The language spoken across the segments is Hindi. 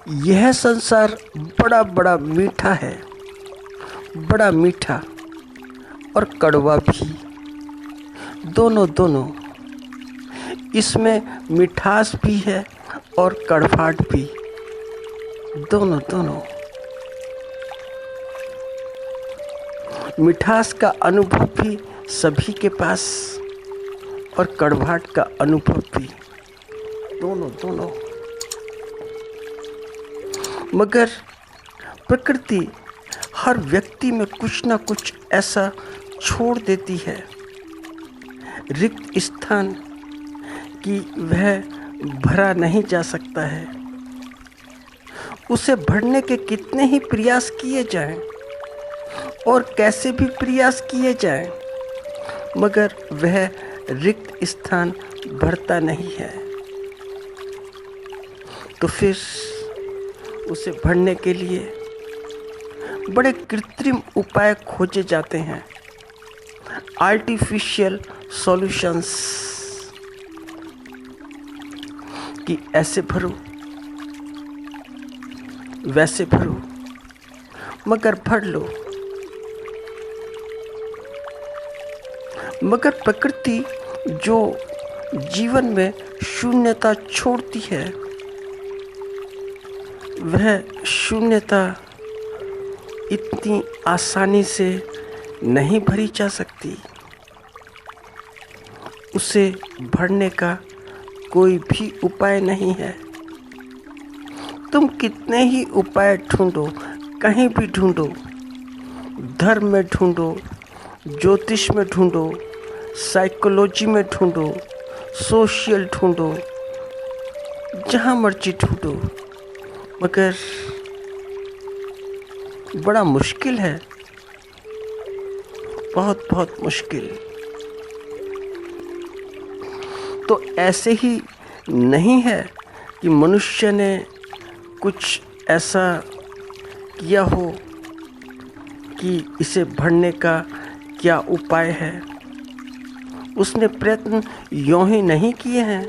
यह संसार बड़ा बड़ा मीठा है, बड़ा मीठा और कड़वा भी, दोनों दोनों। इसमें मिठास भी है और कड़वाहट भी, दोनों दोनों। मिठास का अनुभव भी सभी के पास और कड़वाहट का अनुभव भी, दोनों दोनों। मगर प्रकृति हर व्यक्ति में कुछ ना कुछ ऐसा छोड़ देती है, रिक्त स्थान कि वह भरा नहीं जा सकता है। उसे भरने के कितने ही प्रयास किए जाएं और कैसे भी प्रयास किए जाएं, मगर वह रिक्त स्थान भरता नहीं है। तो फिर उसे भरने के लिए बड़े कृत्रिम उपाय खोजे जाते हैं, आर्टिफिशियल सॉल्यूशंस, कि ऐसे भरो वैसे भरो, मगर भर लो। मगर प्रकृति जो जीवन में शून्यता छोड़ती है, वह शून्यता इतनी आसानी से नहीं भरी जा सकती। उसे भरने का कोई भी उपाय नहीं है। तुम कितने ही उपाय ढूंढो, कहीं भी ढूंढो, धर्म में ढूंढो, ज्योतिष में ढूंढो, साइकोलॉजी में ढूंढो, सोशल ढूंढो, जहाँ मर्जी ढूंढो, मगर बड़ा मुश्किल है, बहुत बहुत मुश्किल। तो ऐसे ही नहीं है कि मनुष्य ने कुछ ऐसा किया हो कि इसे भरने का क्या उपाय है। उसने प्रयत्न यों ही नहीं किए हैं।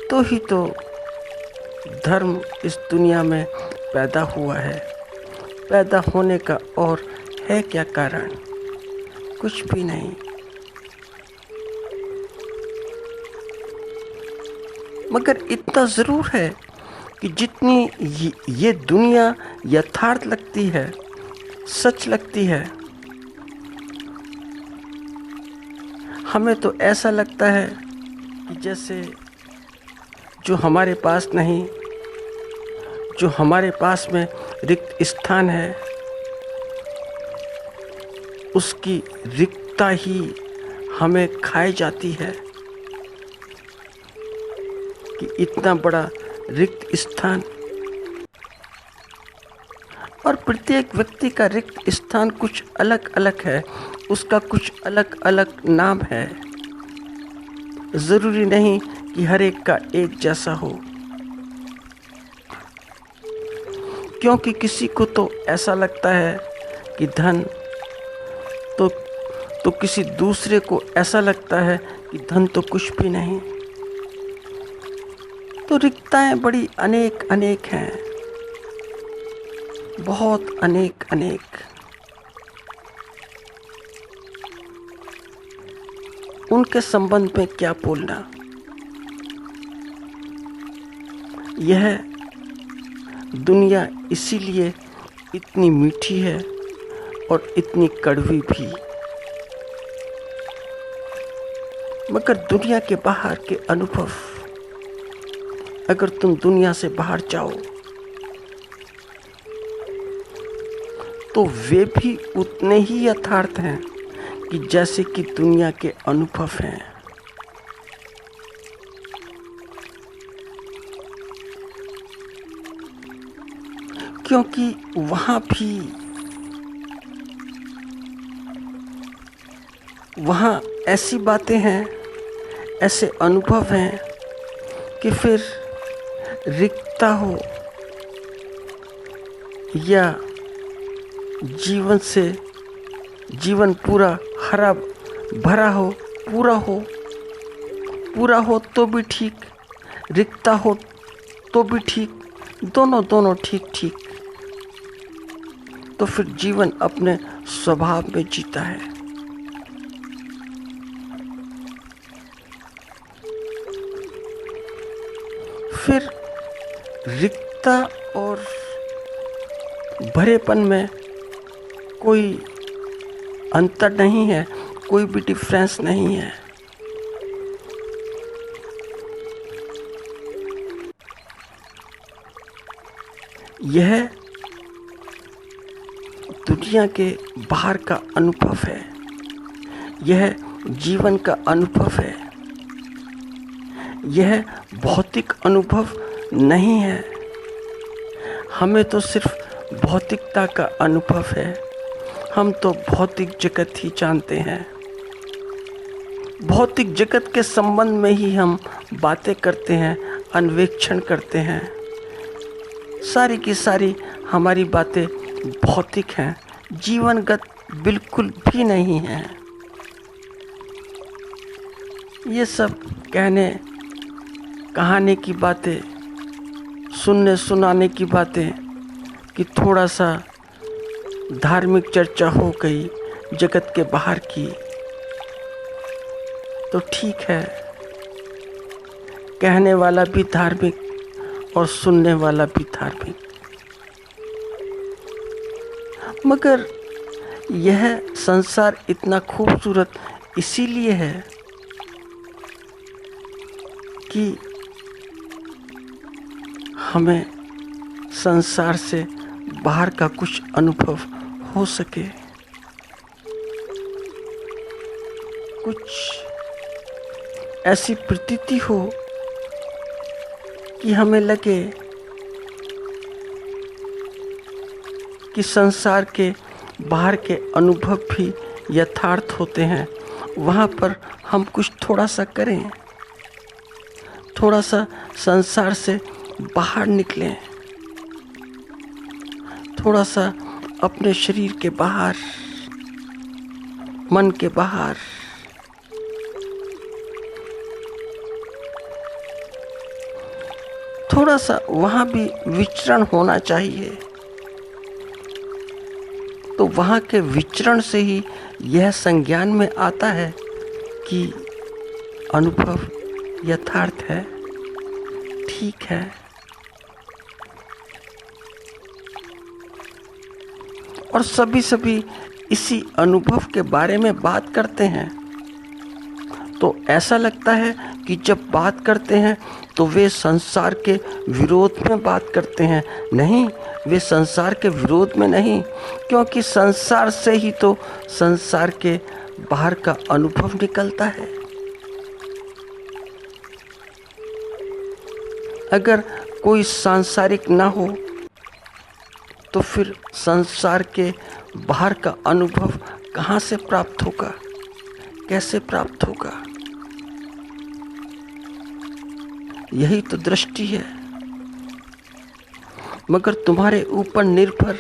तो ही तो धर्म इस दुनिया में पैदा हुआ है। पैदा होने का और है क्या कारण? कुछ भी नहीं। मगर इतना ज़रूर है कि जितनी ये दुनिया यथार्थ लगती है, सच लगती है, हमें तो ऐसा लगता है कि जैसे जो हमारे पास नहीं, जो हमारे पास में रिक्त स्थान है, उसकी रिक्तता ही हमें खाई जाती है कि इतना बड़ा रिक्त स्थान। और प्रत्येक व्यक्ति का रिक्त स्थान कुछ अलग अलग है, उसका कुछ अलग अलग नाम है। ज़रूरी नहीं कि हर एक का एक जैसा हो, क्योंकि किसी को तो ऐसा लगता है कि धन, तो किसी दूसरे को ऐसा लगता है कि धन तो कुछ भी नहीं। तो रिक्तताएं बड़ी अनेक अनेक हैं, बहुत अनेक अनेक। उनके संबंध में क्या बोलना। यह दुनिया इसीलिए इतनी मीठी है और इतनी कड़वी भी। मगर दुनिया के बाहर के अनुभव, अगर तुम दुनिया से बाहर जाओ तो वे भी उतने ही यथार्थ हैं कि जैसे कि दुनिया के अनुभव हैं। क्योंकि वहाँ ऐसी बातें हैं, ऐसे अनुभव हैं कि फिर रिक्तता हो या जीवन पूरा हरा भरा हो, पूरा हो तो भी ठीक, रिक्तता हो तो भी ठीक, दोनों दोनों ठीक ठीक, तो फिर जीवन अपने स्वभाव में जीता है। फिर रिक्तता और भरेपन में कोई अंतर नहीं है, कोई भी डिफरेंस नहीं है। यह दुनिया के बाहर का अनुभव है, यह जीवन का अनुभव है, यह भौतिक अनुभव नहीं है। हमें तो सिर्फ भौतिकता का अनुभव है, हम तो भौतिक जगत ही जानते हैं। भौतिक जगत के संबंध में ही हम बातें करते हैं, अन्वेषण करते हैं। सारी की सारी हमारी बातें भौतिक हैं, जीवनगत बिल्कुल भी नहीं हैं। ये सब कहने कहानी की बातें, सुनने सुनाने की बातें, कि थोड़ा सा धार्मिक चर्चा हो गई जगत के बाहर की, तो ठीक है, कहने वाला भी धार्मिक और सुनने वाला भी धार्मिक। मगर यह संसार इतना खूबसूरत इसीलिए है कि हमें संसार से बाहर का कुछ अनुभव हो सके, कुछ ऐसी प्रतीति हो कि हमें लगे कि संसार के बाहर के अनुभव भी यथार्थ होते हैं। वहाँ पर हम कुछ थोड़ा सा करें, थोड़ा सा संसार से बाहर निकलें, थोड़ा सा अपने शरीर के बाहर, मन के बाहर, थोड़ा सा वहाँ भी विचरण होना चाहिए। तो वहाँ के विचरण से ही यह संज्ञान में आता है कि अनुभव यथार्थ है, ठीक है। और सभी इसी अनुभव के बारे में बात करते हैं, तो ऐसा लगता है कि जब बात करते हैं तो वे संसार के विरोध में बात करते हैं। नहीं, वे संसार के विरोध में नहीं, क्योंकि संसार से ही तो संसार के बाहर का अनुभव निकलता है। अगर कोई सांसारिक ना हो तो फिर संसार के बाहर का अनुभव कहाँ से प्राप्त होगा, कैसे प्राप्त होगा? यही तो दृष्टि है। मगर तुम्हारे ऊपर निर्भर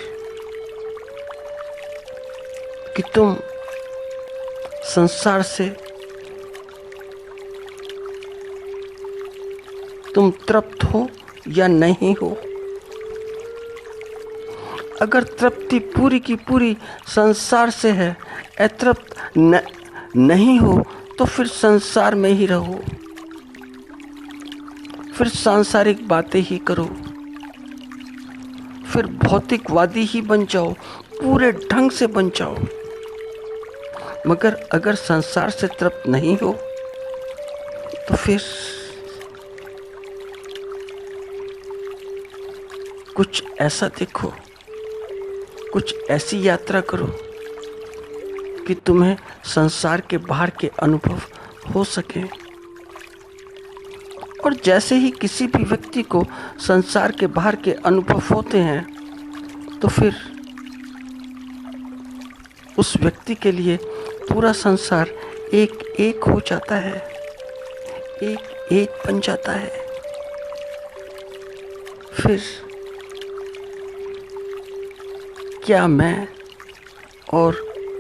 कि तुम संसार से तुम तृप्त हो या नहीं हो। अगर तृप्ति पूरी की पूरी संसार से है, अतृप्त नहीं हो, तो फिर संसार में ही रहो, फिर सांसारिक बातें ही करो, फिर भौतिकवादी ही बन जाओ, पूरे ढंग से बन जाओ। मगर अगर संसार से तृप्त नहीं हो तो फिर कुछ ऐसा देखो, कुछ ऐसी यात्रा करो कि तुम्हें संसार के बाहर के अनुभव हो सके। और जैसे ही किसी भी व्यक्ति को संसार के बाहर के अनुभव होते हैं, तो फिर उस व्यक्ति के लिए पूरा संसार एक एक हो जाता है, एक एक बन जाता है। फिर क्या मैं और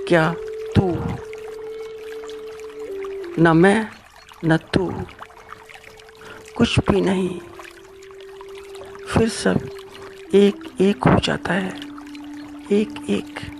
क्या तू, न मैं न तू, कुछ भी नहीं। फिर सब एक एक हो जाता है, एक एक।